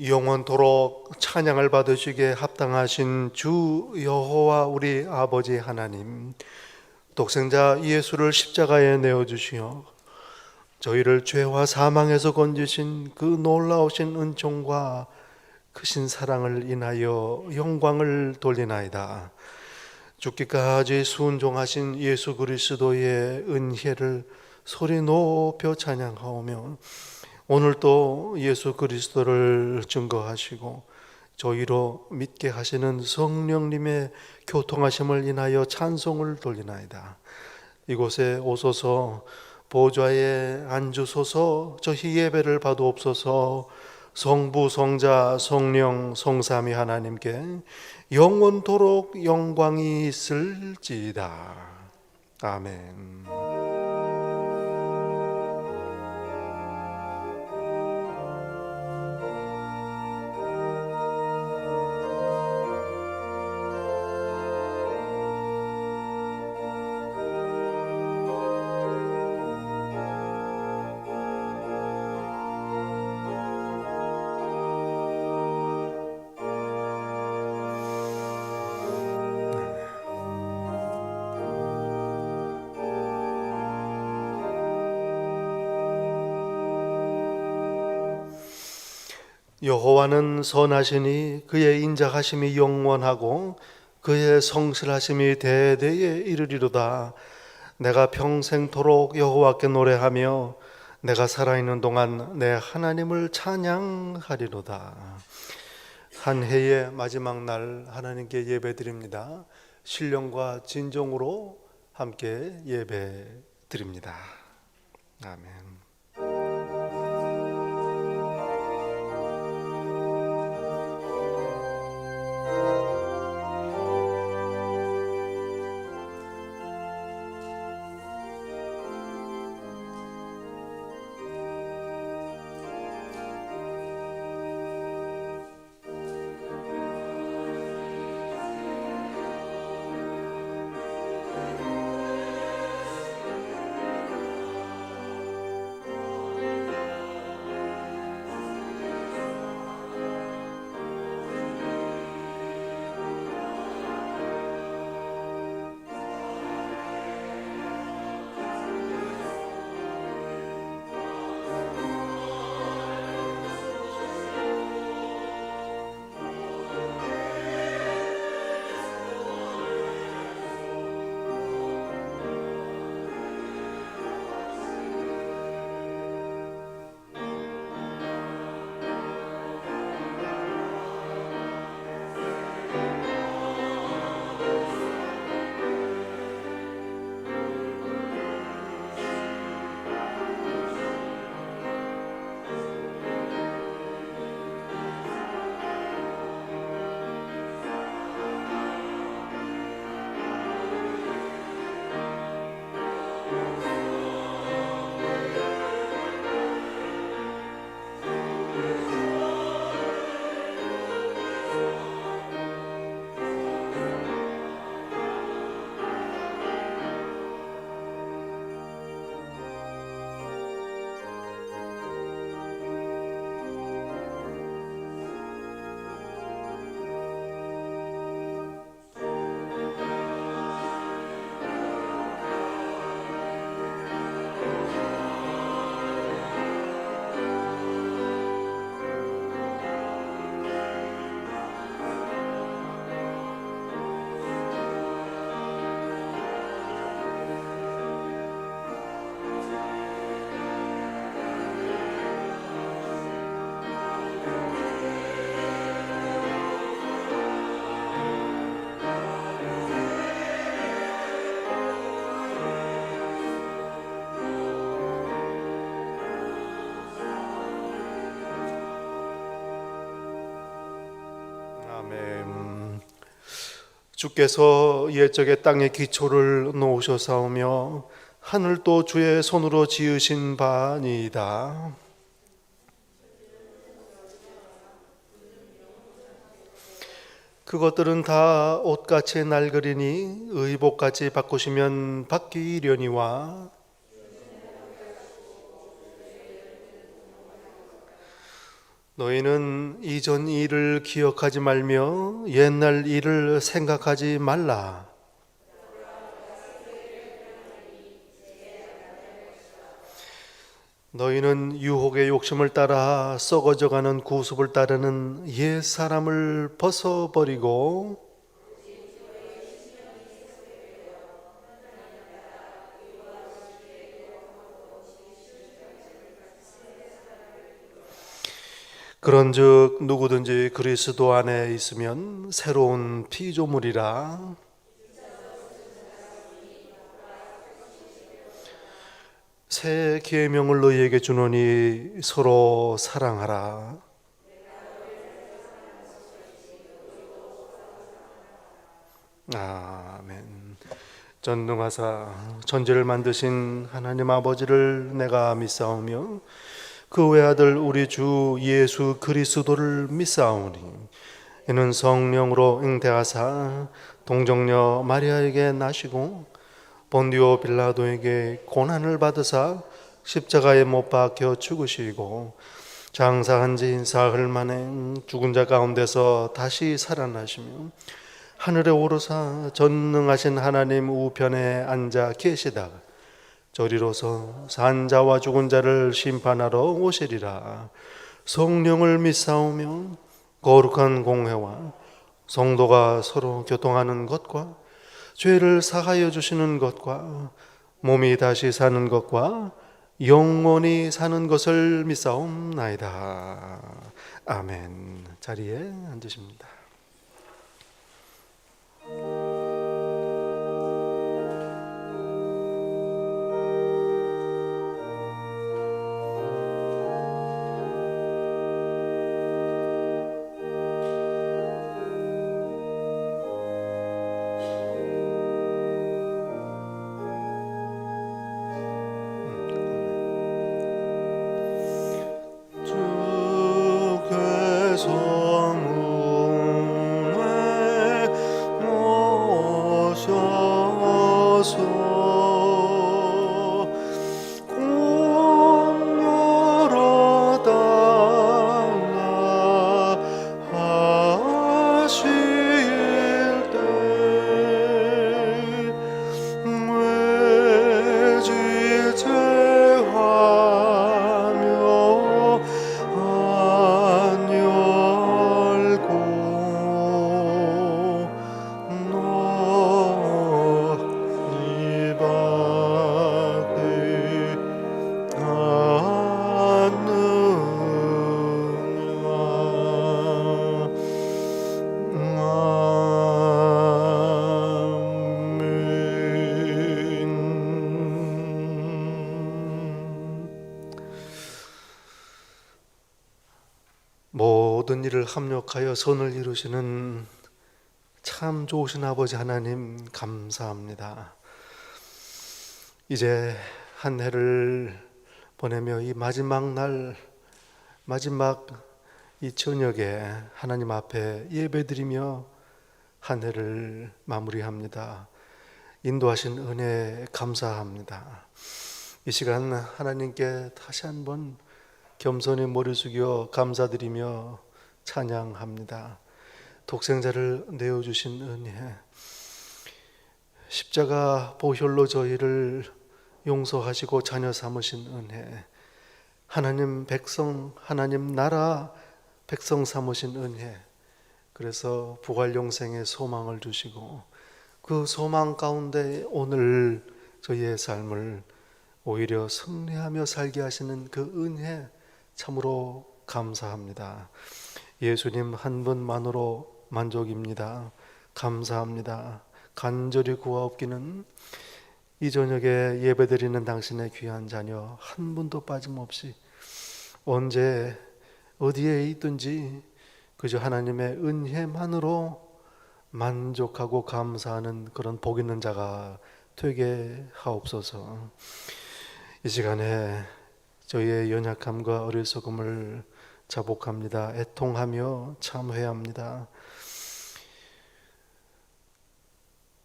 영원토록 찬양을 받으시기에 합당하신 주 여호와 우리 아버지 하나님, 독생자 예수를 십자가에 내어주시어 저희를 죄와 사망에서 건지신 그 놀라우신 은총과 크신 사랑을 인하여 영광을 돌리나이다. 죽기까지 순종하신 예수 그리스도의 은혜를 소리 높여 찬양하오며, 오늘 또 예수 그리스도를 증거하시고 저희로 믿게 하시는 성령님의 교통하심을 인하여 찬송을 돌리나이다. 이곳에 오소서, 보좌에 앉으소서, 저희 예배를 받으옵소서. 성부, 성자, 성령, 성삼위 하나님께 영원토록 영광이 있을지이다. 아멘. 여호와는 선하시니 그의 인자하심이 영원하고 그의 성실하심이 대대에 이르리로다. 내가 평생토록 여호와께 노래하며 내가 살아있는 동안 내 하나님을 찬양하리로다. 한 해의 마지막 날 하나님께 예배드립니다. 신령과 진정으로 함께 예배드립니다. 아멘. 아멘. 주께서 옛적에 땅에 기초를 놓으셨사오며 하늘도 주의 손으로 지으신 바니이다. 그것들은 다 옷같이 낡으리니 의복같이 바꾸시면 바뀌려니와 너희는 이전 일을 기억하지 말며 옛날 일을 생각하지 말라. 너희는 유혹의 욕심을 따라 썩어져가는 구습을 따르는 옛 사람을 벗어버리고 그런즉 누구든지 그리스도 안에 있으면 새로운 피조물이라. 새 계명을 너희에게 주노니 서로 사랑하라. 아멘. 전능하사 천지를 만드신 하나님 아버지를 내가 믿사오며 그 외아들 우리 주 예수 그리스도를 믿사오니 이는 성령으로 잉태하사 동정녀 마리아에게 나시고 본디오 빌라도에게 고난을 받으사 십자가에 못 박혀 죽으시고 장사한 지 사흘 만에 죽은 자 가운데서 다시 살아나시며 하늘에 오르사 전능하신 하나님 우편에 앉아 계시다가 저리로서 산 자와 죽은 자를 심판하러 오시리라. 성령을 믿사오며 거룩한 공회와 성도가 서로 교통하는 것과 죄를 사하여 주시는 것과 몸이 다시 사는 것과 영원히 사는 것을 믿사옵나이다. 아멘. 자리에 앉으십니다. 모든 일을 합력하여 선을 이루시는 참 좋으신 아버지 하나님 감사합니다. 이제 한 해를 보내며 이 마지막 날, 마지막 이 저녁에 하나님 앞에 예배드리며 한 해를 마무리합니다. 인도하신 은혜 감사합니다. 이 시간 하나님께 다시 한번 겸손히 머리 숙여 감사드리며 찬양합니다. 독생자를 내어주신 은혜, 십자가 보혈로 저희를 용서하시고 자녀 삼으신 은혜, 하나님 백성, 하나님 나라 백성 삼으신 은혜, 그래서 부활 영생의 소망을 주시고 그 소망 가운데 오늘 저희의 삶을 오히려 승리하며 살게 하시는 그 은혜 참으로 감사합니다. 예수님 한 분만으로 만족입니다. 감사합니다. 간절히 구하옵기는 이 저녁에 예배드리는 당신의 귀한 자녀 한 분도 빠짐없이 언제 어디에 있든지 그저 하나님의 은혜만으로 만족하고 감사하는 그런 복 있는 자가 되게 하옵소서. 이 시간에 저희의 연약함과 어리석음을 자복합니다. 애통하며 참회합니다.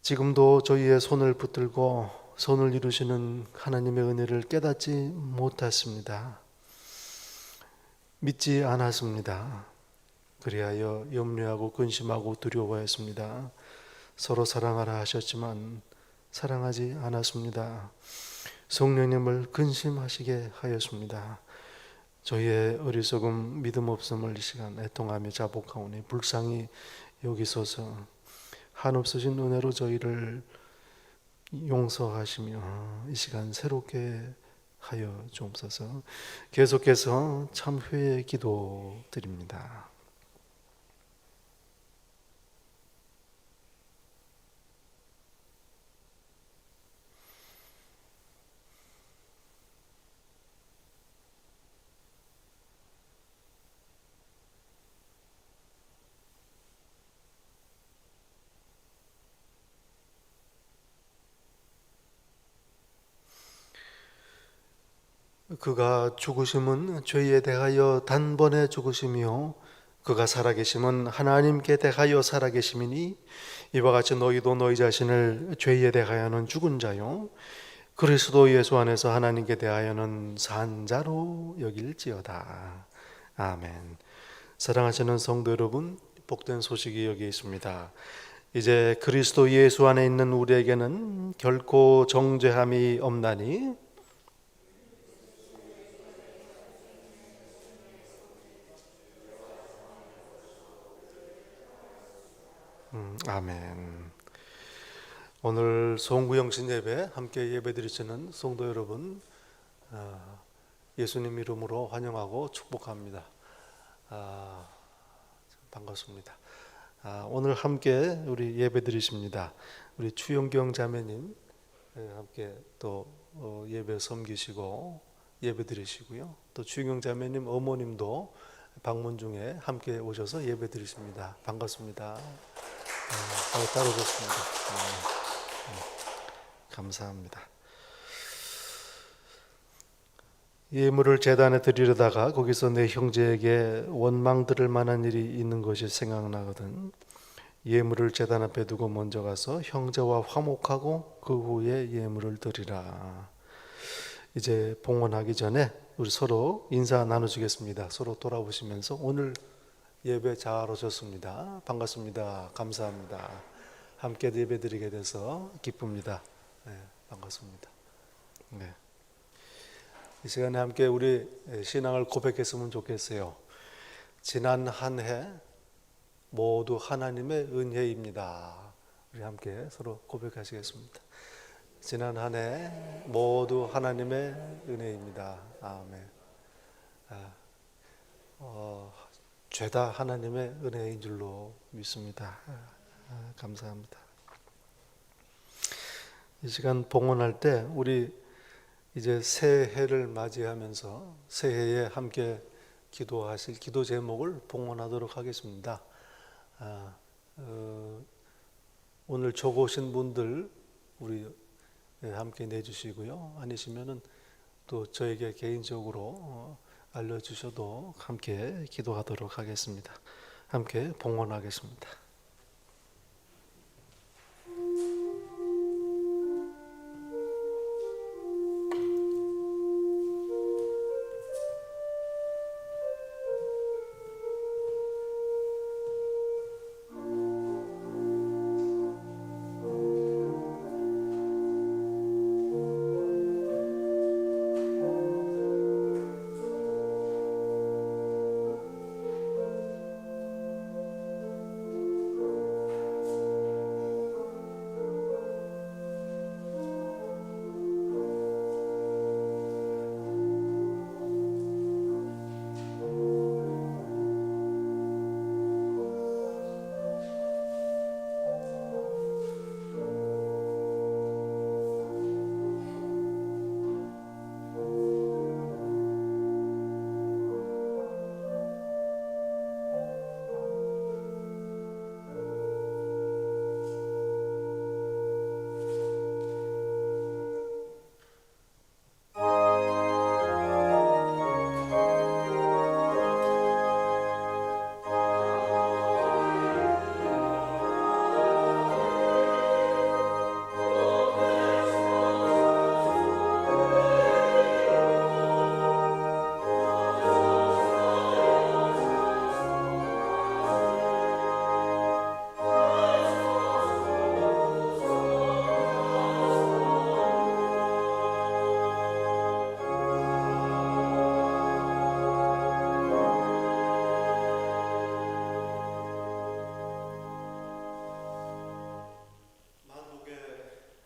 지금도 저희의 손을 붙들고 손을 이루시는 하나님의 은혜를 깨닫지 못했습니다. 믿지 않았습니다. 그리하여 염려하고 근심하고 두려워했습니다. 서로 사랑하라 하셨지만 사랑하지 않았습니다. 성령님을 근심하시게 하였습니다. 저희의 어리석음, 믿음 없음을 이 시간 애통하며 자복하오니 불쌍히 여기소서. 한없으신 은혜로 저희를 용서하시며 이 시간 새롭게 하여 주옵소서. 계속해서 참회의 기도 드립니다. 그가 죽으심은 죄에 대하여 단번에 죽으심이요 그가 살아계심은 하나님께 대하여 살아계심이니 이와 같이 너희도 너희 자신을 죄에 대하여는 죽은 자요 그리스도 예수 안에서 하나님께 대하여는 산 자로 여길지어다. 아멘. 사랑하시는 성도 여러분, 복된 소식이 여기 있습니다. 이제 그리스도 예수 안에 있는 우리에게는 결코 정죄함이 없나니 아멘. 오늘 송구영신 예배 함께 예배드리시는 성도 여러분, 예수님 이름으로 환영하고 축복합니다. 반갑습니다. 오늘 함께 우리 예배드리십니다. 우리 추영경 자매님 함께 또 예배 섬기시고 예배드리시고요. 또 추영경 자매님 어머님도 방문 중에 함께 오셔서 예배드리십니다. 반갑습니다. 따로 오셨습니다. 감사합니다. 예물을 제단에 드리려다가 거기서 내 형제에게 원망 들을 만한 일이 있는 것이 생각나거든. 예물을 제단 앞에 두고 먼저 가서 형제와 화목하고 그 후에 예물을 드리라. 이제 봉헌하기 전에 우리 서로 인사 나누시겠습니다. 서로 돌아보시면서 오늘 예배 잘 오셨습니다. 반갑습니다. 감사합니다. 함께 예배 드리게 돼서 기쁩니다. 네, 반갑습니다. 네. 이 시간에 함께 우리 신앙을 고백했으면 좋겠어요. 지난 한 해 모두 하나님의 은혜입니다. 우리 함께 서로 고백하시겠습니다. 지난 한 해 모두 하나님의 은혜입니다. 아멘. 죄다 하나님의 은혜인 줄로 믿습니다. 감사합니다. 이 시간 봉헌할 때 우리 이제 새해를 맞이하면서 새해에 함께 기도하실 기도 제목을 봉헌하도록 하겠습니다. 오늘 적으신 분들 우리 함께 내주시고요. 아니시면은 또 저에게 개인적으로 알려주셔도 함께 기도하도록 하겠습니다. 함께 봉헌하겠습니다.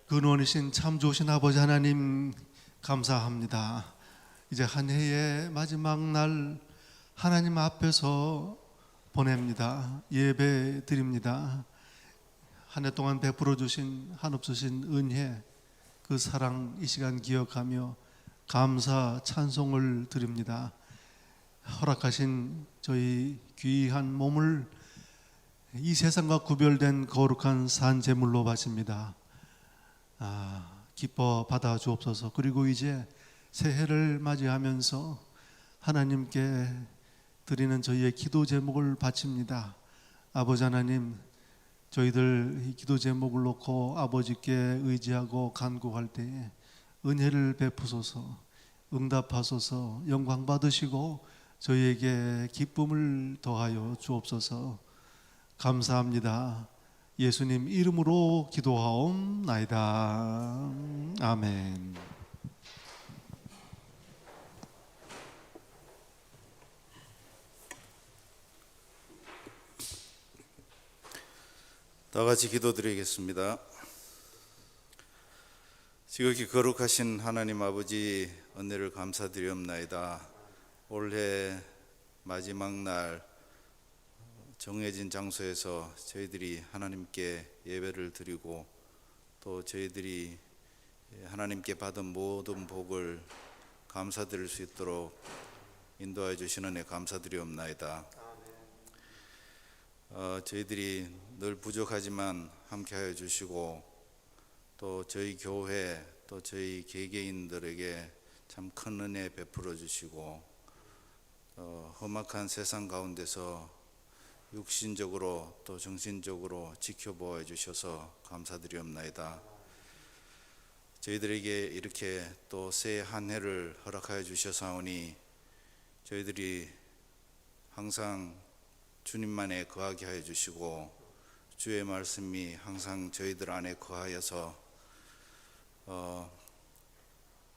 근원이신 참 좋으신 아버지 하나님 감사합니다. 이제 한 해의 마지막 날 하나님 앞에서 보냅니다. 예배 드립니다. 한 해 동안 베풀어 주신 한없으신 은혜, 그 사랑 이 시간 기억하며 감사 찬송을 드립니다. 허락하신 저희 귀한 몸을 이 세상과 구별된 거룩한 산 제물로 바칩니다. 기뻐 받아 주옵소서. 그리고 이제 새해를 맞이하면서 하나님께 드리는 저희의 기도 제목을 바칩니다. 아버지 하나님, 저희들 이 기도 제목을 놓고 아버지께 의지하고 간구할 때에 은혜를 베푸소서, 응답하소서, 영광 받으시고 저희에게 기쁨을 더하여 주옵소서. 감사합니다. 예수님 이름으로 기도하옵나이다. 아멘. 다 같이 기도드리겠습니다. 지극히 거룩하신 하나님 아버지, 은혜를 감사드리옵나이다. 올해 마지막 날 정해진 장소에서 저희들이 하나님께 예배를 드리고 또 저희들이 하나님께 받은 모든 복을 감사드릴 수 있도록 인도하여 주시는 은혜 감사드리옵나이다. 저희들이 늘 부족하지만 함께하여 주시고 또 저희 교회 또 저희 개개인들에게 참 큰 은혜 베풀어 주시고 험악한 세상 가운데서 육신적으로 또 정신적으로 지켜보아 주셔서 감사드리옵나이다. 저희들에게 이렇게 또 새 한 해를 허락하여 주셔서오니 저희들이 항상 주님 안에 거하게 하여 주시고 주의 말씀이 항상 저희들 안에 거하여서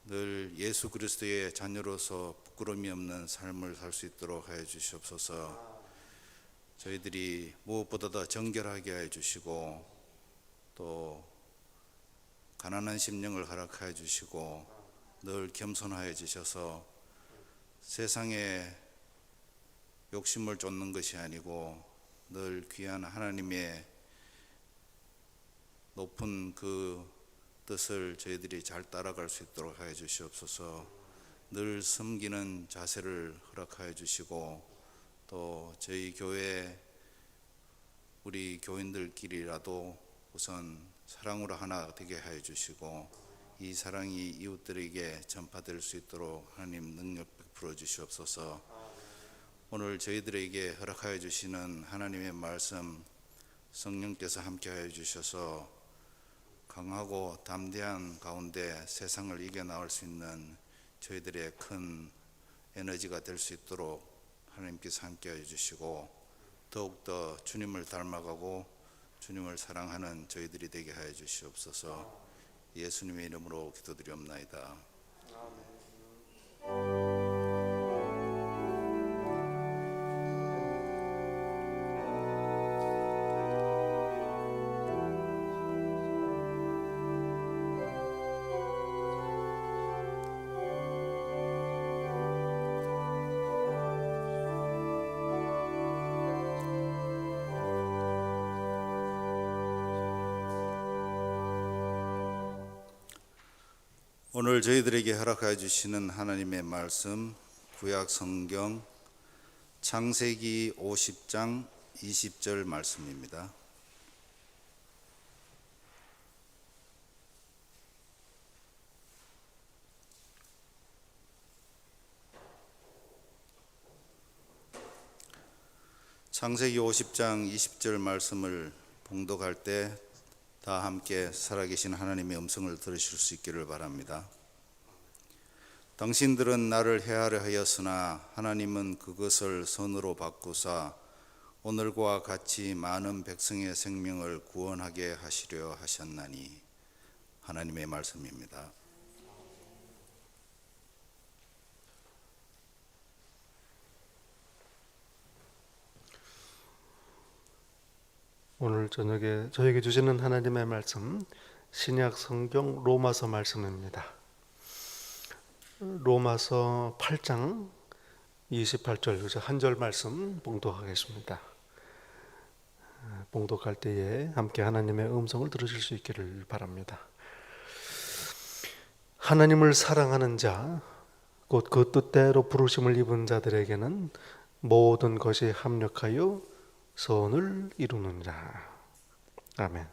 늘 예수 그리스도의 자녀로서 부끄러움이 없는 삶을 살 수 있도록 하여 주시옵소서. 저희들이 무엇보다 더 정결하게 하여 주시고 또 가난한 심령을 허락하여 주시고 늘 겸손하여 주셔서 세상에 욕심을 쫓는 것이 아니고 늘 귀한 하나님의 높은 그 뜻을 저희들이 잘 따라갈 수 있도록 하여 주시옵소서. 늘 섬기는 자세를 허락하여 주시고 또 저희 교회 우리 교인들끼리라도 우선 사랑으로 하나 되게 하여 주시고 이 사랑이 이웃들에게 전파될 수 있도록 하나님 능력 베풀어 주시옵소서. 오늘 저희들에게 허락하여 주시는 하나님의 말씀 성령께서 함께하여 주셔서 강하고 담대한 가운데 세상을 이겨나갈 수 있는 저희들의 큰 에너지가 될 수 있도록 하나님께서 함께하여 주시고 더욱더 주님을 닮아가고 주님을 사랑하는 저희들이 되게 하여 주시옵소서. 예수님의 이름으로 기도드리옵나이다. 오늘 저희들에게 허락하여 주시는 하나님의 말씀 구약 성경 창세기 50장 20절 말씀입니다. 창세기 50장 20절 말씀을 봉독할 때 다 함께 살아계신 하나님의 음성을 들으실 수 있기를 바랍니다. 당신들은 나를 해하려 하였으나 하나님은 그것을 선으로 바꾸사 오늘과 같이 많은 백성의 생명을 구원하게 하시려 하셨나니. 하나님의 말씀입니다. 오늘 저녁에 저에게 주시는 하나님의 말씀 신약 성경 로마서 말씀입니다. 로마서 8장 28절 한 절 말씀 봉독하겠습니다. 봉독할 때에 함께 하나님의 음성을 들으실 수 있기를 바랍니다. 하나님을 사랑하는 자, 곧 그 뜻대로 부르심을 입은 자들에게는 모든 것이 합력하여 선을 이루는 자. 아멘.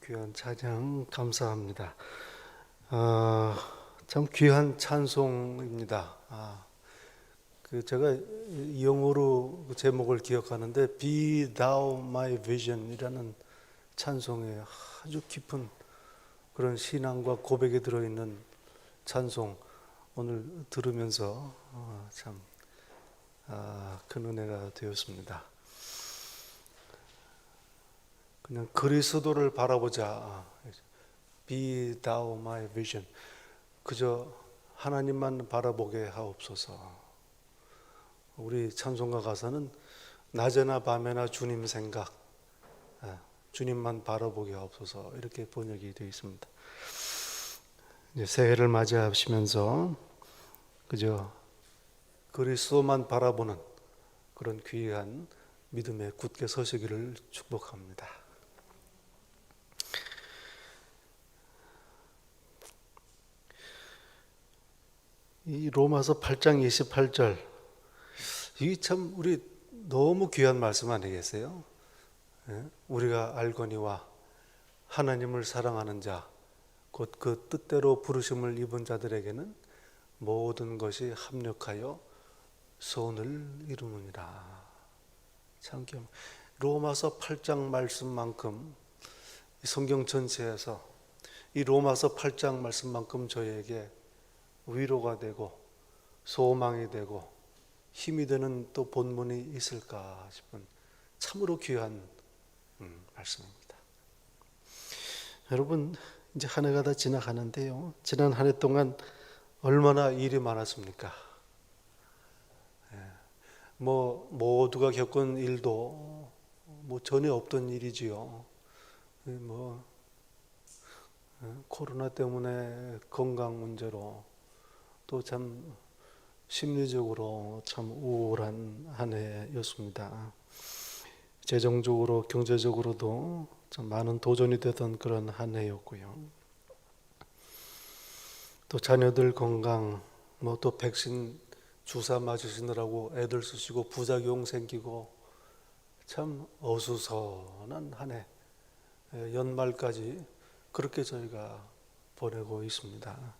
귀한 찬양 감사합니다. 참 귀한 찬송입니다. 제가 영어로 그 제목을 기억하는데 Be Thou My Vision이라는 찬송에 아주 깊은 그런 신앙과 고백이 들어있는 찬송 오늘 들으면서 참 큰 은혜가 되었습니다. 그냥 그리스도를 바라보자. Be thou my vision. 그저 하나님만 바라보게 하옵소서. 우리 찬송가 가사는 낮에나 밤에나 주님 생각, 주님만 바라보게 하옵소서 이렇게 번역이 되어 있습니다. 이제 새해를 맞이하시면서 그저 그리스도만 바라보는 그런 귀한 믿음에 굳게 서시기를 축복합니다. 이 로마서 8장 28절 이게 참 우리 너무 귀한 말씀 아니겠어요? 우리가 알거니와 하나님을 사랑하는 자 곧 그 뜻대로 부르심을 입은 자들에게는 모든 것이 합력하여 선을 이루느니라. 참 귀한 로마서 8장 말씀만큼 성경 전체에서 이 로마서 8장 말씀만큼 저에게 위로가 되고 소망이 되고 힘이 되는 또 본문이 있을까 싶은 참으로 귀한 말씀입니다. 여러분 이제 한 해가 다 지나가는데요. 지난 한 해 동안 얼마나 일이 많았습니까? 뭐 모두가 겪은 일도 뭐 전에 없던 일이지요. 뭐 코로나 때문에 건강 문제로 또 참 심리적으로 참 우울한 한 해였습니다. 재정적으로 경제적으로도 참 많은 도전이 되던 그런 한 해였고요. 또 자녀들 건강 뭐 또 백신 주사 맞으시느라고 애들 쓰시고 부작용 생기고 참 어수선한 한 해 연말까지 그렇게 저희가 보내고 있습니다.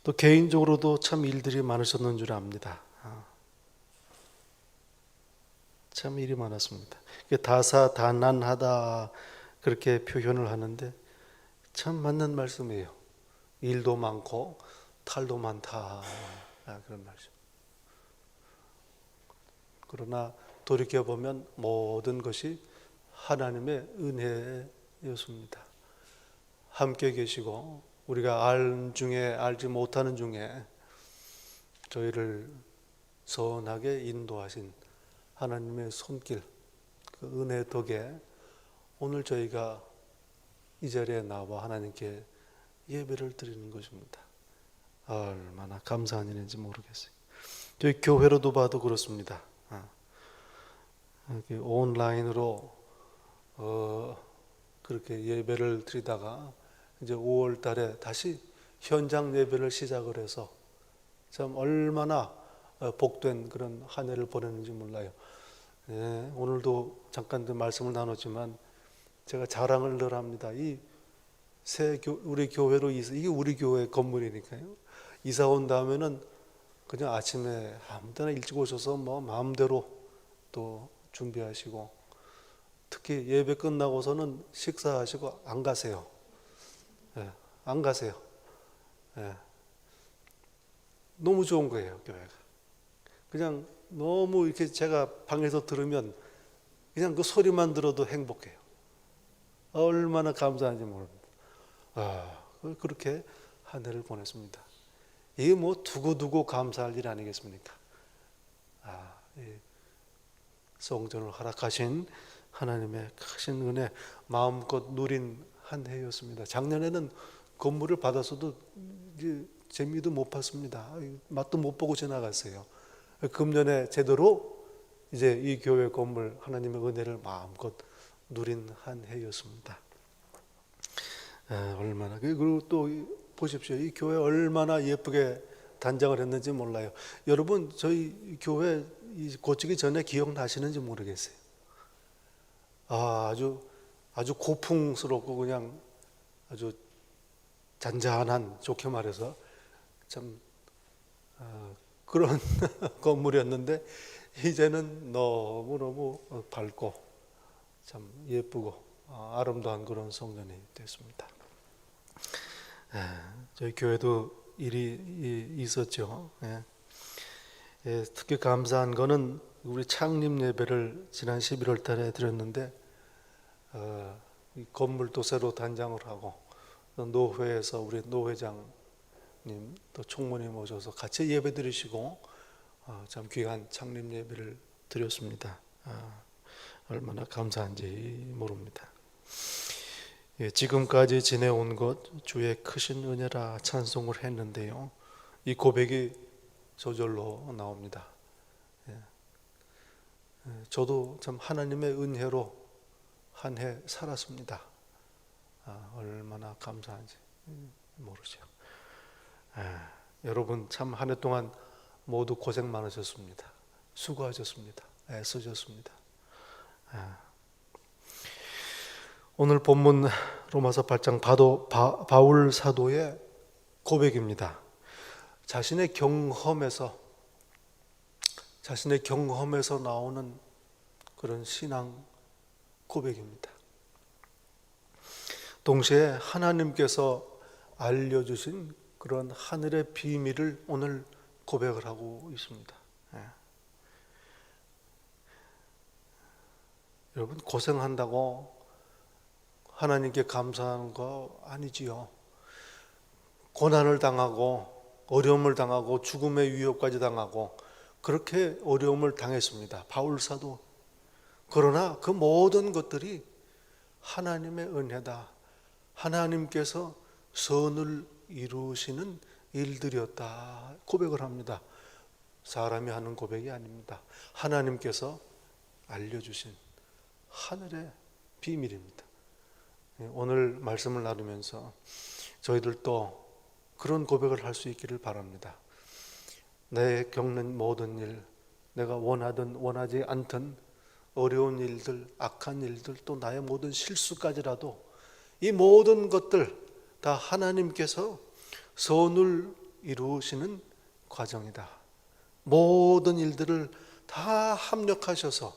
또 개인적으로도 참 일들이 많으셨는 줄 압니다. 참 일이 많았습니다. 다사다난하다 그렇게 표현을 하는데 참 맞는 말씀이에요. 일도 많고 탈도 많다 그런 말씀. 그러나 돌이켜보면 모든 것이 하나님의 은혜였습니다. 함께 계시고 우리가 알 중에 알지 못하는 중에 저희를 선하게 인도하신 하나님의 손길, 그 은혜 덕에 오늘 저희가 이 자리에 나와 하나님께 예배를 드리는 것입니다. 얼마나 감사한 일인지 모르겠어요. 저희 교회로도 봐도 그렇습니다. 온라인으로 그렇게 예배를 드리다가 이제 5월 달에 다시 현장 예배를 시작을 해서 참 얼마나 복된 그런 한 해를 보냈는지 몰라요. 오늘도 잠깐 그 말씀을 나눴지만 제가 자랑을 늘 합니다. 우리 교회로 이게 우리 교회 건물이니까요. 이사 온 다음에는 그냥 아침에 아무 때나 일찍 오셔서 뭐 마음대로 또 준비하시고 특히 예배 끝나고서는 식사하시고 안 가세요. 안 가세요. 너무 좋은 거예요, 교회가. 그냥 너무 이렇게 제가 방에서 들으면 그냥 그 소리만 들어도 행복해요. 얼마나 감사한지 모릅니다. 그렇게 한 해를 보냈습니다. 이게 뭐 두고두고 감사할 일 아니겠습니까? 성전을 허락하신 하나님의 크신 은혜 마음껏 누린 한 해였습니다. 작년에는 건물을 받았어도 이제 재미도 못 봤습니다. 맛도 못 보고 지나갔어요. 금년에 제대로 이제 이 교회 건물 하나님의 은혜를 마음껏 누린 한 해였습니다. 얼마나 그리고 또 보십시오. 이 교회 얼마나 예쁘게 단장을 했는지 몰라요. 여러분 저희 교회 고치기 전에 기억나시는지 모르겠어요. 아주 아주 고풍스럽고 그냥 아주 잔잔한, 좋게 말해서 참 그런 건물이었는데 이제는 너무너무 밝고 참 예쁘고 아름다운 그런 성전이 됐습니다. 저희 교회도 일이 있었죠. 특히 감사한 거는 우리 창립 예배를 지난 11월 달에 드렸는데 이 건물도 새로 단장을 하고 노회에서 우리 노 회장님 또 총무님 오셔서 같이 예배 드리시고 참 귀한 창립 예배를 드렸습니다. 얼마나 감사한지 모릅니다. 지금까지 지내온 것 주의 크신 은혜라 찬송을 했는데요. 이 고백이 저절로 나옵니다. 저도 참 하나님의 은혜로 한 해 살았습니다. 얼마나 감사한지 모르죠. 여러분 참 한 해 동안 모두 고생 많으셨습니다. 수고하셨습니다. 애쓰셨습니다. 오늘 본문 로마서 8장 바울 사도의 고백입니다. 자신의 경험에서 나오는 그런 신앙 고백입니다. 동시에 하나님께서 알려주신 그런 하늘의 비밀을 오늘 고백을 하고 있습니다. 여러분 고생한다고 하나님께 감사하는 거 아니지요. 고난을 당하고 어려움을 당하고 죽음의 위협까지 당하고 그렇게 어려움을 당했습니다. 바울 사도. 그러나 그 모든 것들이 하나님의 은혜다. 하나님께서 선을 이루시는 일들이었다. 고백을 합니다. 사람이 하는 고백이 아닙니다. 하나님께서 알려주신 하늘의 비밀입니다. 오늘 말씀을 나누면서 저희들도 그런 고백을 할 수 있기를 바랍니다. 내 겪는 모든 일, 내가 원하든 원하지 않든 어려운 일들, 악한 일들, 또 나의 모든 실수까지라도 이 모든 것들 다 하나님께서 선을 이루시는 과정이다. 모든 일들을 다 합력하셔서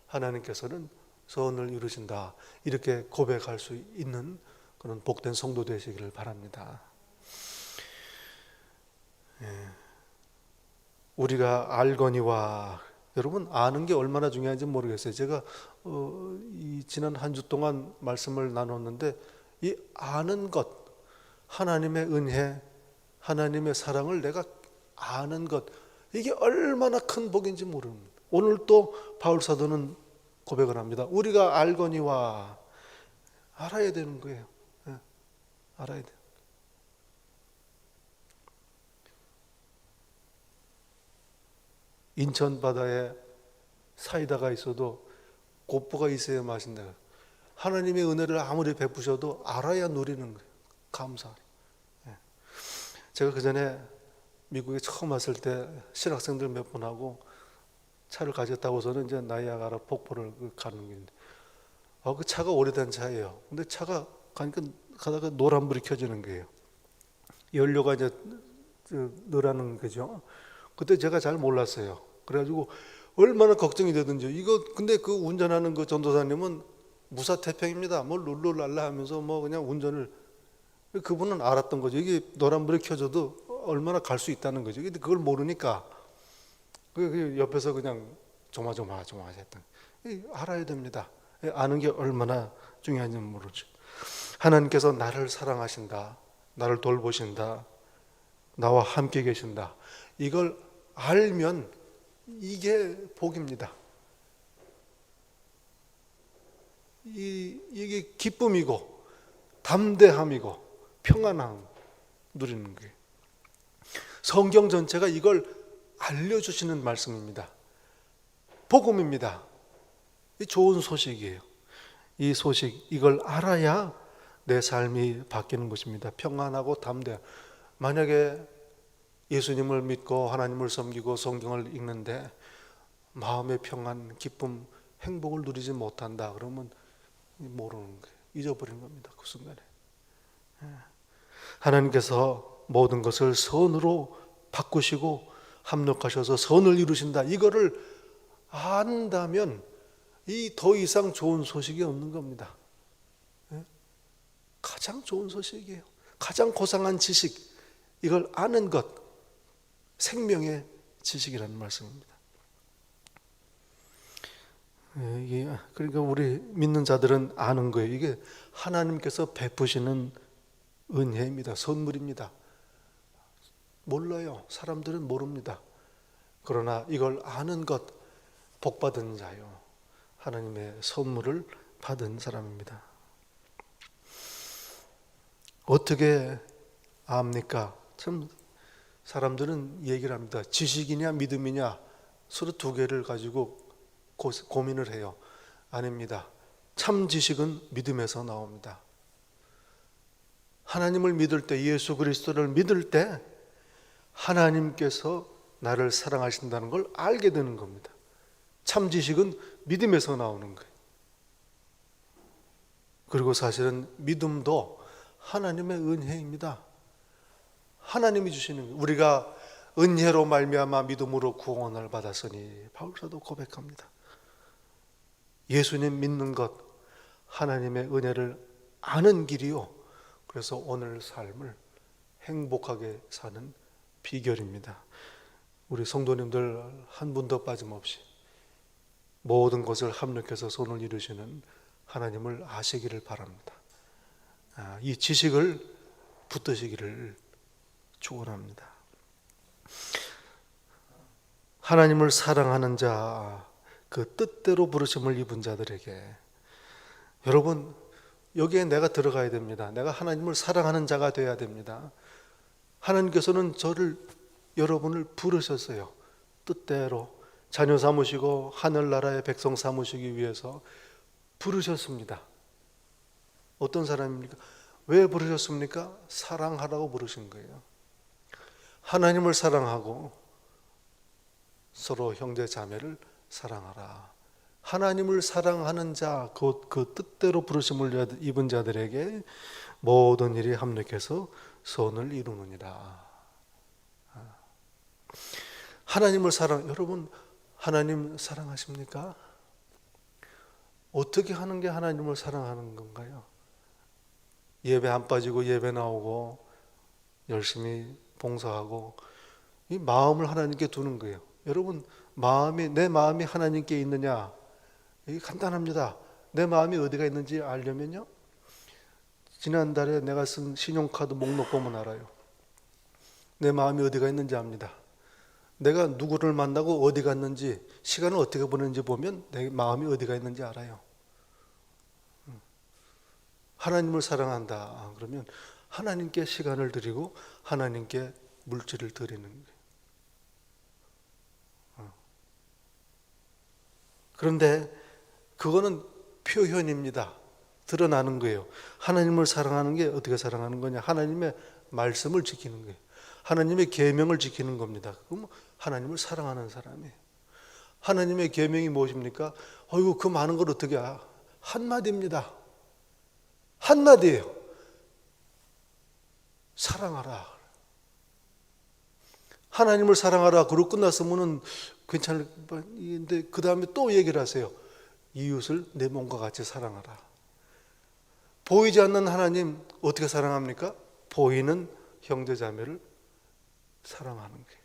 하나님께서는 선을 이루신다. 이렇게 고백할 수 있는 그런 복된 성도 되시기를 바랍니다. 우리가 알거니와, 여러분 아는 게 얼마나 중요한지 모르겠어요. 제가 이 지난 한 주 동안 말씀을 나눴는데 이 아는 것, 하나님의 은혜, 하나님의 사랑을 내가 아는 것, 이게 얼마나 큰 복인지 모릅니다. 오늘 또 바울 사도는 고백을 합니다. 우리가 알거니와, 알아야 되는 거예요. 알아야 돼요. 인천 바다에 사이다가 있어도 곱보가 있어야 마신다. 하나님의 은혜를 아무리 베푸셔도 알아야 누리는 거예요. 감사. 제가 그 전에 미국에 처음 왔을 때 신학생들 몇 분 하고 차를 가졌다고서는 이제 나이아가라 폭포를 가는 길인데, 그 차가 오래된 차예요. 근데 차가 가다가 노란불이 켜지는 거예요. 연료가 이제 넣으라는 거죠. 그때 제가 잘 몰랐어요. 그래가지고 얼마나 걱정이 되든지, 이거 근데 그 운전하는 그 전도사님은 무사태평입니다. 뭘 룰루랄라 하면서 뭐 그냥 운전을, 그분은 알았던 거죠. 이게 노란불이 켜져도 얼마나 갈 수 있다는 거죠. 근데 그걸 모르니까 그 옆에서 그냥 조마조마했던. 알아야 됩니다. 아는 게 얼마나 중요한지 모르죠. 하나님께서 나를 사랑하신다, 나를 돌보신다, 나와 함께 계신다. 이걸 알면 이게 복입니다. 이게 기쁨이고 담대함이고 평안함 누리는 거예요. 성경 전체가 이걸 알려주시는 말씀입니다. 복음입니다. 이 좋은 소식이에요. 이 소식, 이걸 알아야 내 삶이 바뀌는 것입니다. 평안하고 담대. 만약에 예수님을 믿고 하나님을 섬기고 성경을 읽는데 마음의 평안, 기쁨, 행복을 누리지 못한다 그러면 모르는 거예요. 잊어버린 겁니다. 그 순간에. 하나님께서 모든 것을 선으로 바꾸시고 합력하셔서 선을 이루신다. 이거를 안다면 이 더 이상 좋은 소식이 없는 겁니다. 가장 좋은 소식이에요. 가장 고상한 지식, 이걸 아는 것, 생명의 지식이라는 말씀입니다. 그러니까 우리 믿는 자들은 아는 거예요. 이게 하나님께서 베푸시는 은혜입니다. 선물입니다. 몰라요. 사람들은 모릅니다. 그러나 이걸 아는 것, 복받은 자요. 하나님의 선물을 받은 사람입니다. 어떻게 압니까? 참 사람들은 얘기를 합니다. 지식이냐 믿음이냐 서로 두 개를 가지고 고민을 해요. 아닙니다. 참 지식은 믿음에서 나옵니다. 하나님을 믿을 때, 예수 그리스도를 믿을 때 하나님께서 나를 사랑하신다는 걸 알게 되는 겁니다. 참 지식은 믿음에서 나오는 거예요. 그리고 사실은 믿음도 하나님의 은혜입니다. 하나님이 주시는 거예요. 우리가 은혜로 말미암아 믿음으로 구원을 받았으니 바울사도 고백합니다. 예수님 믿는 것, 하나님의 은혜를 아는 길이요. 그래서 오늘 삶을 행복하게 사는 비결입니다. 우리 성도님들 한 분도 빠짐없이 모든 것을 합력해서 손을 이루시는 하나님을 아시기를 바랍니다. 이 지식을 붙드시기를 축원합니다. 하나님을 사랑하는 자, 그 뜻대로 부르심을 입은 자들에게, 여러분 여기에 내가 들어가야 됩니다. 내가 하나님을 사랑하는 자가 되어야 됩니다. 하나님께서는 여러분을 부르셨어요. 뜻대로 자녀 삼으시고 하늘나라의 백성 삼으시기 위해서 부르셨습니다. 어떤 사람입니까? 왜 부르셨습니까? 사랑하라고 부르신 거예요. 하나님을 사랑하고 서로 형제 자매를 사랑하라. 하나님을 사랑하는 자, 그 뜻대로 부르심을 입은 자들에게 모든 일이 합력해서 선을 이루느니라. 하나님을 여러분 하나님 사랑하십니까? 어떻게 하는 게 하나님을 사랑하는 건가요? 예배 안 빠지고 예배 나오고 열심히 봉사하고 이 마음을 하나님께 두는 거예요. 여러분 내 마음이 하나님께 있느냐? 이게 간단합니다. 내 마음이 어디가 있는지 알려면요, 지난달에 내가 쓴 신용카드 목록 보면 알아요. 내 마음이 어디가 있는지 압니다. 내가 누구를 만나고 어디 갔는지, 시간을 어떻게 보내는지 보면 내 마음이 어디가 있는지 알아요. 하나님을 사랑한다 그러면 하나님께 시간을 드리고 하나님께 물질을 드리는 거예요. 그런데 그거는 표현입니다. 드러나는 거예요. 하나님을 사랑하는 게 어떻게 사랑하는 거냐? 하나님의 말씀을 지키는 거예요. 하나님의 계명을 지키는 겁니다. 그럼 하나님을 사랑하는 사람이에요. 하나님의 계명이 무엇입니까? 어이구, 그 많은 걸 어떻게 한마디입니다. 한마디예요. 사랑하라. 하나님을 사랑하라. 그러고 끝났으면 괜찮을 건데 그 다음에 또 얘기를 하세요. 이웃을 내 몸과 같이 사랑하라. 보이지 않는 하나님 어떻게 사랑합니까? 보이는 형제 자매를 사랑하는 거예요.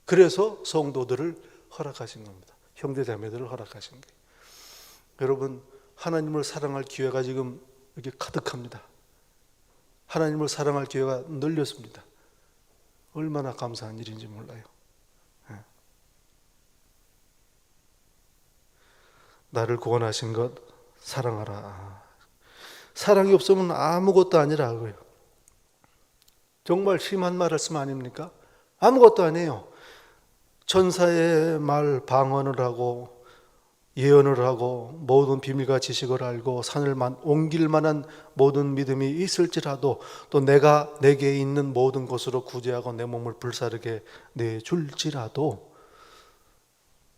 그래서 성도들을 허락하신 겁니다. 형제 자매들을 허락하신 거예요. 여러분 하나님을 사랑할 기회가 지금 이렇게 가득합니다. 하나님을 사랑할 기회가 널렸습니다. 얼마나 감사한 일인지 몰라요. 나를 구원하신 것 사랑하라. 사랑이 없으면 아무것도 아니라고요. 정말 심한 말씀 아닙니까? 아무것도 아니에요. 천사의 말 방언을 하고 예언을 하고 모든 비밀과 지식을 알고 산을 옮길 만한 모든 믿음이 있을지라도 또 내가 내게 있는 모든 것으로 구제하고 내 몸을 불사르게 내줄지라도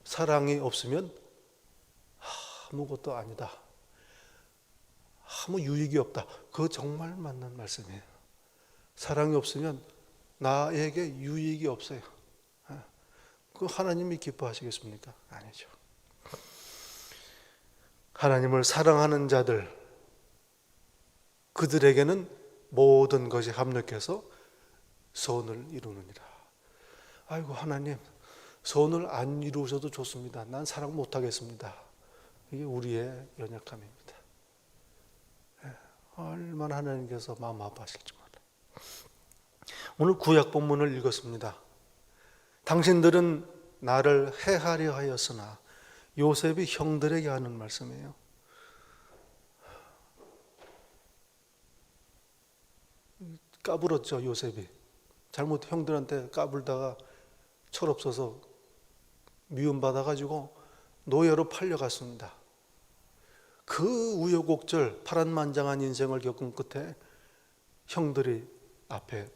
사랑이 없으면 아무것도 아니다. 아무 유익이 없다. 그거 정말 맞는 말씀이에요. 사랑이 없으면 나에게 유익이 없어요. 그 하나님이 기뻐하시겠습니까? 아니죠. 하나님을 사랑하는 자들, 그들에게는 모든 것이 합력해서 선을 이루느니라. 아이고 하나님, 선을 안 이루셔도 좋습니다. 난 사랑 못하겠습니다. 이게 우리의 연약함입니다. 얼마나 하나님께서 마음 아파하실지 몰라요. 오늘 구약 본문을 읽었습니다. 당신들은 나를 해하려 하였으나, 요셉이 형들에게 하는 말씀이에요. 까불었죠, 요셉이. 잘못 형들한테 까불다가 철없어서 미움받아가지고 노예로 팔려갔습니다. 그 우여곡절 파란만장한 인생을 겪은 끝에 형들이 앞에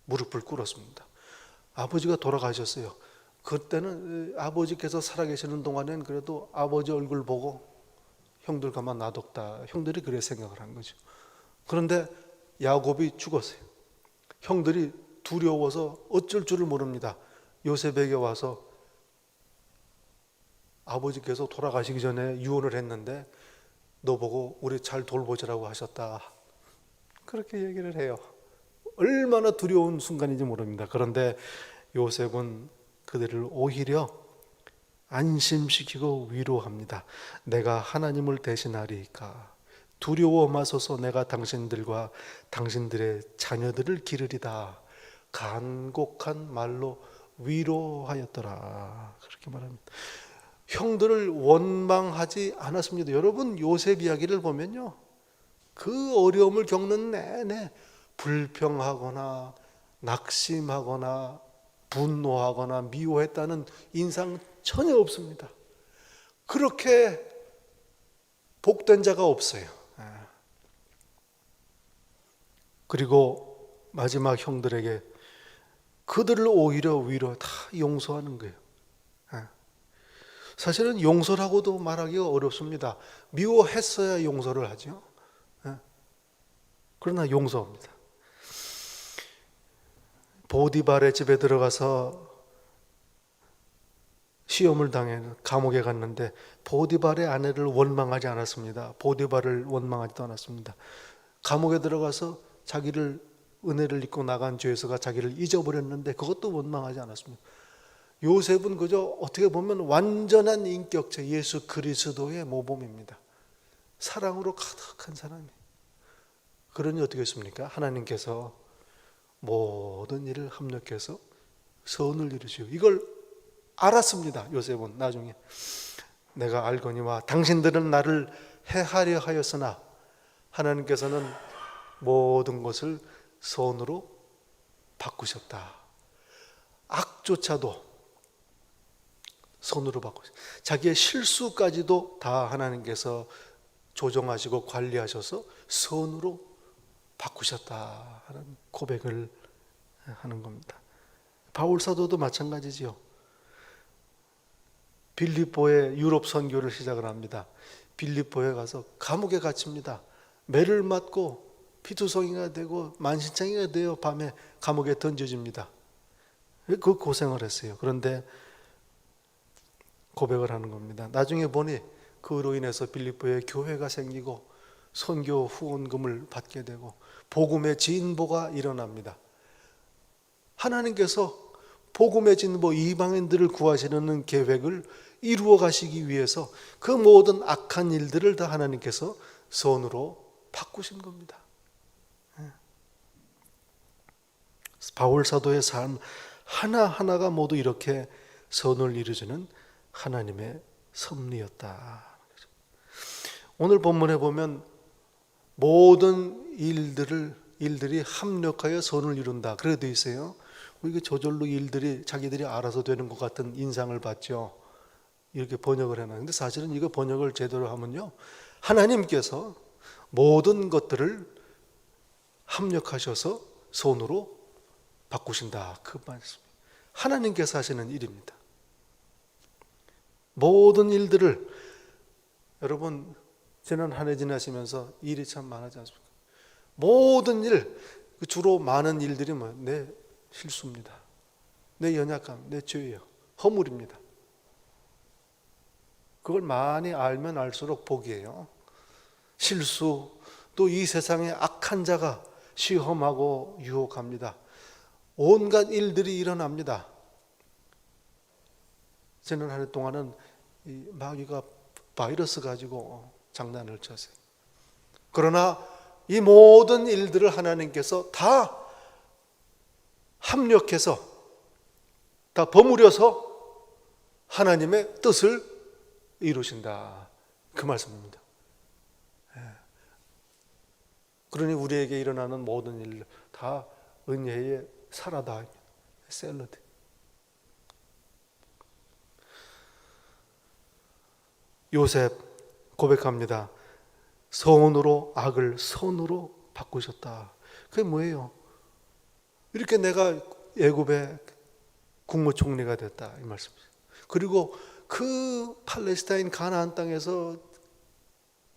무릎을 꿇었습니다. 아버지가 돌아가셨어요. 그때는 아버지께서 살아계시는 동안엔 그래도 아버지 얼굴 보고 형들 가만 놔뒀다. 형들이 그래 생각을 한 거죠. 그런데 야곱이 죽었어요. 형들이 두려워서 어쩔 줄을 모릅니다. 요셉에게 와서 아버지께서 돌아가시기 전에 유언을 했는데 너 보고 우리 잘 돌보자라고 하셨다. 그렇게 얘기를 해요. 얼마나 두려운 순간인지 모릅니다. 그런데 요셉은 그들을 오히려 안심시키고 위로합니다. 내가 하나님을 대신하리이까. 두려워 마소서. 내가 당신들과 당신들의 자녀들을 기르리다. 간곡한 말로 위로하였더라. 그렇게 말합니다. 형들을 원망하지 않았습니다. 여러분, 요셉 이야기를 보면요, 그 어려움을 겪는 내내 불평하거나 낙심하거나 분노하거나 미워했다는 인상 전혀 없습니다. 그렇게 복된 자가 없어요. 그리고 마지막 형들에게 그들을 오히려 위로 다 용서하는 거예요. 사실은 용서라고도 말하기가 어렵습니다. 미워했어야 용서를 하죠. 그러나 용서합니다. 보디발의 집에 들어가서 시험을 당해 감옥에 갔는데 보디발의 아내를 원망하지 않았습니다. 보디발을 원망하지도 않았습니다. 감옥에 들어가서 자기를 은혜를 입고 나간 죄수가 자기를 잊어버렸는데 그것도 원망하지 않았습니다. 요셉은 그저 어떻게 보면 완전한 인격체 예수 그리스도의 모범입니다. 사랑으로 가득한 사람이. 그러니 어떻게 했습니까? 하나님께서 모든 일을 합력해서 선을 이루시고 이걸 알았습니다. 요셉은 나중에 내가 알거니와 당신들은 나를 해하려 하였으나 하나님께서는 모든 것을 선으로 바꾸셨다. 악조차도 선으로 바꾸셨다. 자기의 실수까지도 다 하나님께서 조정하시고 관리하셔서 선으로 바꾸셨다 하는 고백을 하는 겁니다. 바울 사도도 마찬가지지요. 빌립보에 유럽 선교를 시작을 합니다. 빌립보에 가서 감옥에 갇힙니다. 매를 맞고 피투성이가 되고 만신창이가 되어 밤에 감옥에 던져집니다. 그 고생을 했어요. 그런데 고백을 하는 겁니다. 나중에 보니 그로 인해서 빌립보에 교회가 생기고 선교 후원금을 받게 되고 복음의 진보가 일어납니다. 하나님께서 복음의 진보 이방인들을 구하시려는 계획을 이루어 가시기 위해서 그 모든 악한 일들을 다 하나님께서 선으로 바꾸신 겁니다. 바울 사도의 삶 하나하나가 모두 이렇게 선을 이루시는 하나님의 섭리였다. 오늘 본문에 보면 모든 일들이 합력하여 선을 이룬다. 그래 돼 있어요. 이게 저절로 일들이 자기들이 알아서 되는 것 같은 인상을 받죠. 이렇게 번역을 해놨는데 사실은 이거 번역을 제대로 하면요, 하나님께서 모든 것들을 합력하셔서 선으로 바꾸신다. 그 말씀. 하나님께서 하시는 일입니다. 모든 일들을 여러분 지난 한 해 지나시면서 일이 참 많았지 않습니까? 모든 일, 주로 많은 일들이 내 실수입니다. 내 연약함, 내 죄예요. 허물입니다. 그걸 많이 알면 알수록 복이에요. 실수, 또 이 세상에 악한 자가 시험하고 유혹합니다. 온갖 일들이 일어납니다. 지난 한 해 동안은 이 마귀가 바이러스 가지고 장난을 쳤어요. 그러나 이 모든 일들을 하나님께서 다 합력해서, 다 버무려서 하나님의 뜻을 이루신다. 그 말씀입니다. 그러니 우리에게 일어나는 모든 일 다 은혜의 사라다. 샐러드. 요셉 고백합니다. 선으로 악을 선으로 바꾸셨다. 그게 뭐예요? 이렇게 내가 애굽의 국무총리가 됐다, 이 말씀이죠. 그리고 그 팔레스타인 가나안 땅에서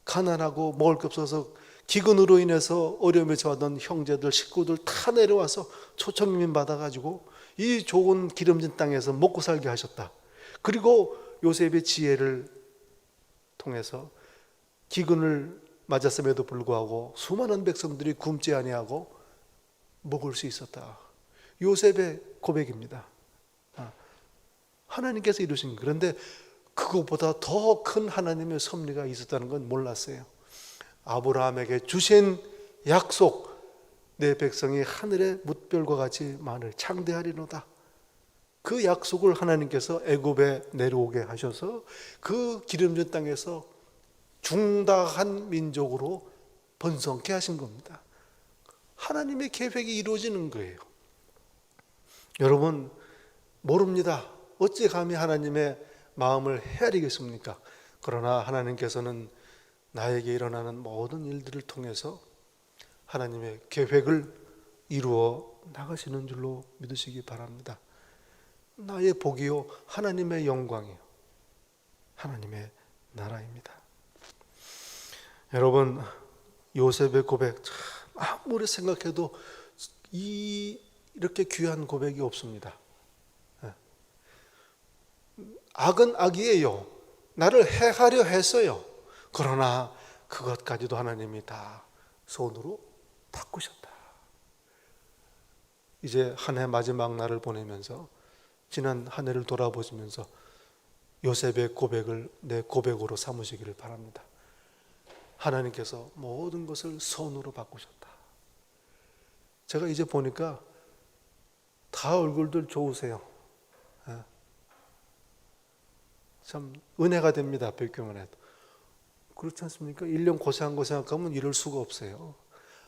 가난하고 먹을 게 없어서 기근으로 인해서 어려움에 처하던 형제들, 식구들 다 내려와서 초청민 받아가지고 이 좋은 기름진 땅에서 먹고 살게 하셨다. 그리고 요셉의 지혜를 통해서 기근을 맞았음에도 불구하고 수많은 백성들이 굶지 아니하고 먹을 수 있었다. 요셉의 고백입니다. 하나님께서 이루신 거예요. 그런데 그것보다 더 큰 하나님의 섭리가 있었다는 건 몰랐어요. 아브라함에게 주신 약속, 내 백성이 하늘의 뭇별과 같이 많을 창대하리로다. 그 약속을 하나님께서 애굽에 내려오게 하셔서 그 기름진 땅에서 중다한 민족으로 번성케 하신 겁니다. 하나님의 계획이 이루어지는 거예요. 여러분 모릅니다. 어찌 감히 하나님의 마음을 헤아리겠습니까? 그러나 하나님께서는 나에게 일어나는 모든 일들을 통해서 하나님의 계획을 이루어 나가시는 줄로 믿으시기 바랍니다. 나의 복이요 하나님의 영광이요 하나님의 나라입니다. 여러분 요셉의 고백 참 아무리 생각해도 이렇게 귀한 고백이 없습니다. 악은 악이에요. 나를 해하려 했어요. 그러나 그것까지도 하나님이 다 손으로 바꾸셨다. 이제 한 해 마지막 날을 보내면서 지난 한 해를 돌아보시면서 요셉의 고백을 내 고백으로 삼으시기를 바랍니다. 하나님께서 모든 것을 손으로 바꾸셨다. 제가 이제 보니까 다 얼굴들 좋으세요. 참 은혜가 됩니다. 뵙기만 해도. 그렇지 않습니까? 1년 고생한 거 생각하면 이럴 수가 없어요.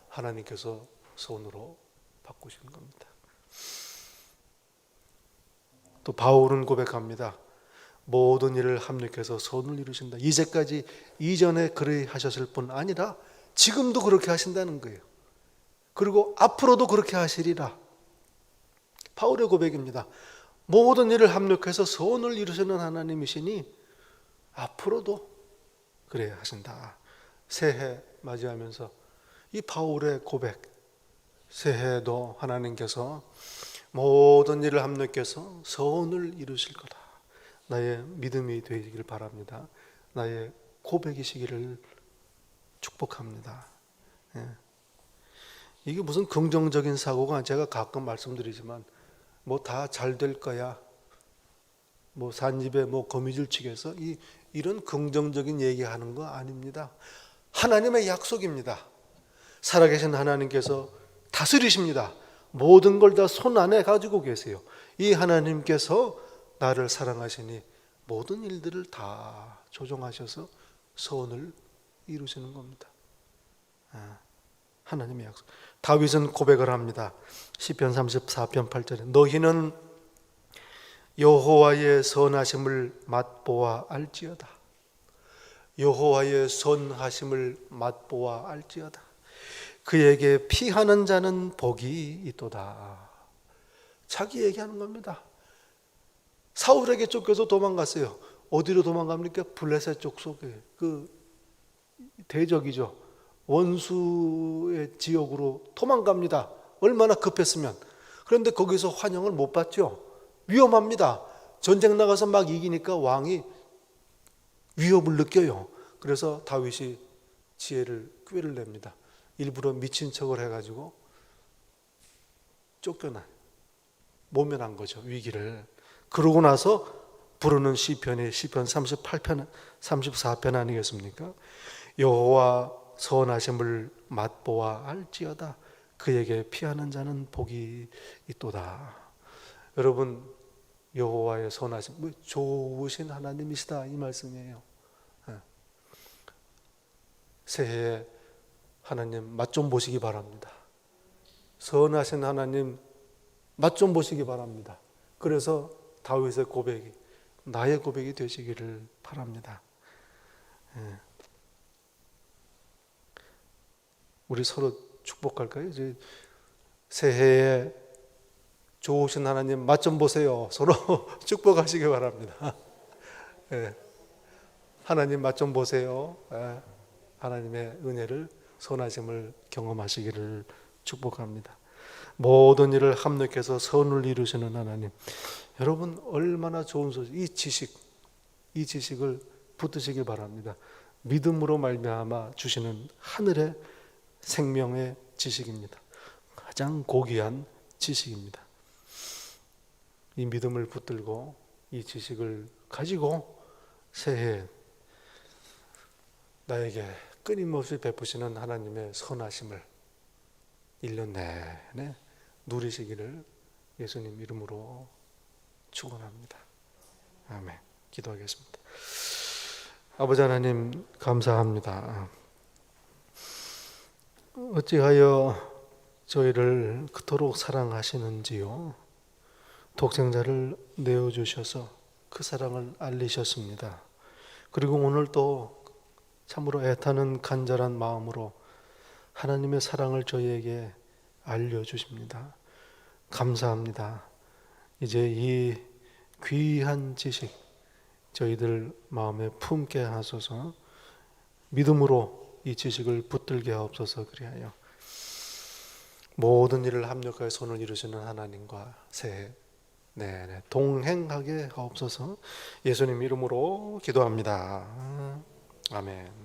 하나님께서 손으로 바꾸신 겁니다. 또 바울은 고백합니다. 모든 일을 합력해서 손을 이루신다. 이제까지 이전에 그렇게 하셨을 뿐 아니라 지금도 그렇게 하신다는 거예요. 그리고 앞으로도 그렇게 하시리라. 바울의 고백입니다. 모든 일을 합력해서 선을 이루시는 하나님이시니 앞으로도 그래 하신다. 새해 맞이하면서 이 바울의 고백, 새해도 하나님께서 모든 일을 합력해서 선을 이루실 거다. 나의 믿음이 되기를 바랍니다. 나의 고백이시기를 축복합니다. 이게 무슨 긍정적인 사고가 제가 가끔 말씀드리지만 뭐 다 잘 될 거야. 뭐 산입에 뭐 거미줄 치겠어. 이런 긍정적인 얘기하는 거 아닙니다. 하나님의 약속입니다. 살아계신 하나님께서 다스리십니다. 모든 걸 다 손 안에 가지고 계세요. 이 하나님께서 나를 사랑하시니 모든 일들을 다 조정하셔서 선을 이루시는 겁니다. 하나님의 약속. 다윗은 고백을 합니다. 시편 34편 8절에 너희는 여호와의 선하심을 맛보아 알지어다. 여호와의 선하심을 맛보아 알지어다. 그에게 피하는 자는 복이 있도다. 자기 얘기하는 겁니다. 사울에게 쫓겨서 도망갔어요. 어디로 도망갑니까? 블레셋 족속에 그 대적이죠. 원수의 지역으로 도망갑니다. 얼마나 급했으면. 그런데 거기서 환영을 못 받죠. 위험합니다. 전쟁 나가서 막 이기니까 왕이 위협을 느껴요. 그래서 다윗이 지혜를 꾀를 냅니다. 일부러 미친 척을 해가지고 쫓겨나 모면한 거죠, 위기를. 그러고 나서 부르는 시편이 시편 38편 34편 아니겠습니까? 여호와 선하심을 맛보아 알지어다. 그에게 피하는 자는 복이 있도다. 여러분, 여호와의 선하심, 좋으신 하나님이시다, 이 말씀이에요. 새해에 하나님 맛 좀 보시기 바랍니다. 선하신 하나님 맛 좀 보시기 바랍니다. 그래서 다윗의 고백이 나의 고백이 되시기를 바랍니다. 우리 서로 축복할까요? 이제 새해에 좋으신 하나님 맛 좀 보세요. 서로 축복하시기 바랍니다. 하나님 맛 좀 보세요. 하나님의 은혜를, 선하심을 경험하시기를 축복합니다. 모든 일을 합력해서 선을 이루시는 하나님, 여러분 얼마나 좋은 소식, 이 지식을 붙드시길 바랍니다. 믿음으로 말미암아 주시는 하늘의 생명의 지식입니다. 가장 고귀한 지식입니다. 이 믿음을 붙들고 이 지식을 가지고 새해 나에게 끊임없이 베푸시는 하나님의 선하심을 1년 내내 누리시기를 예수님 이름으로 축원합니다. 아멘. 기도하겠습니다. 아버지 하나님 감사합니다. 어찌하여 저희를 그토록 사랑하시는지요. 독생자를 내어주셔서 그 사랑을 알리셨습니다. 그리고 오늘 또 참으로 애타는 간절한 마음으로 하나님의 사랑을 저희에게 알려주십니다. 감사합니다. 이제 이 귀한 지식 저희들 마음에 품게 하소서. 믿음으로 이 지식을 붙들게 하옵소서. 그리하여 모든 일을 합력하여 손을 이루시는 하나님과 새해 내내 동행하게 하옵소서. 예수님 이름으로 기도합니다. 아멘.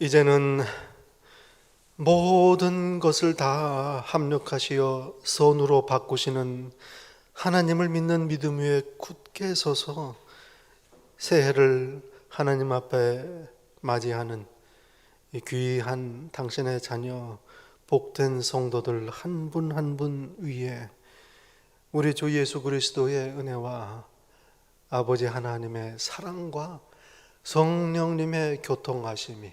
이제는 모든 것을 다 합력하시어 선으로 바꾸시는 하나님을 믿는 믿음 위에 굳게 서서 새해를 하나님 앞에 맞이하는 이 귀한 당신의 자녀 복된 성도들 한 분 한 분 위에 우리 주 예수 그리스도의 은혜와 아버지 하나님의 사랑과 성령님의 교통하심이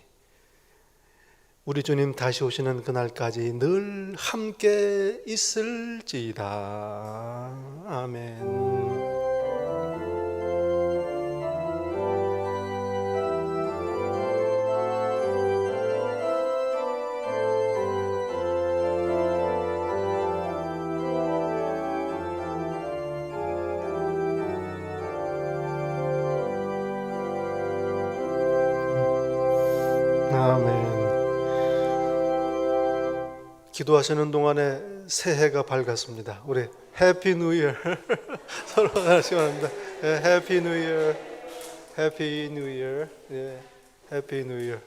우리 주님 다시 오시는 그날까지 늘 함께 있을지이다. 아멘. 아멘. 기도하시는 동안에 새해가 밝았습니다. 우리 해피 뉴 이어 서로 하나씩 합니다. 해피 뉴 이어, 해피 뉴 이어, 해피 뉴 이어.